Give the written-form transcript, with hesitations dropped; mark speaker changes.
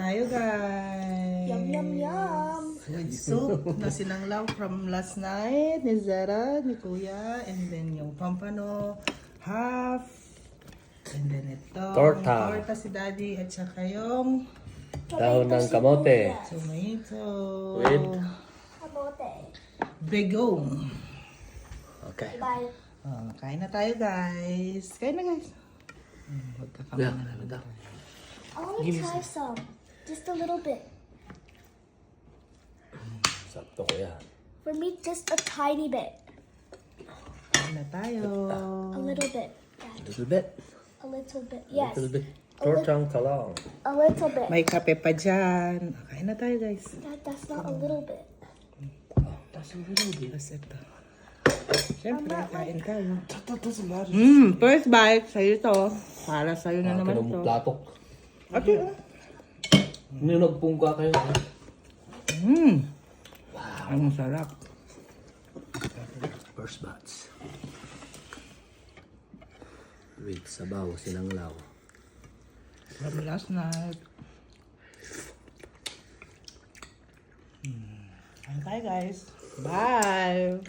Speaker 1: tayo, guys.
Speaker 2: Yum, yum, yum.
Speaker 1: With soup na sinanglaw from last night ni Zara, ni Kuya, and then yung pampano, half, and then ito,
Speaker 3: Torta
Speaker 1: si Daddy, at saka yung
Speaker 3: dahon ng kamote.
Speaker 1: tomato.
Speaker 3: With
Speaker 2: Kamote.
Speaker 1: Begong.
Speaker 3: okay.
Speaker 2: Bye.
Speaker 1: Oh, kain na tayo, guys. Kain na, guys.
Speaker 3: Yeah,
Speaker 2: I want to try some. Just a little bit.
Speaker 3: sakto ko yan.
Speaker 2: For me, just a tiny bit.
Speaker 1: Kain na tayo.
Speaker 2: A little bit.
Speaker 3: A little bit.
Speaker 2: A little bit.
Speaker 3: A
Speaker 2: Yes.
Speaker 3: little bit. Tortang kalong.
Speaker 2: A little bit.
Speaker 1: May kape pa dyan. Kain na tayo, guys.
Speaker 2: That's not a little bit.
Speaker 1: Tapos ito. Siyempre, kain tayo.
Speaker 3: First
Speaker 1: First bite, sa'yo to. Para sa'yo na naman to.
Speaker 3: platok.
Speaker 1: Okay.
Speaker 3: Ninagpungka kayo.
Speaker 1: Ang sarap.
Speaker 3: First batch. With sabaw, sinanglaw.
Speaker 1: From last night. Kain tayo, guys. Bye!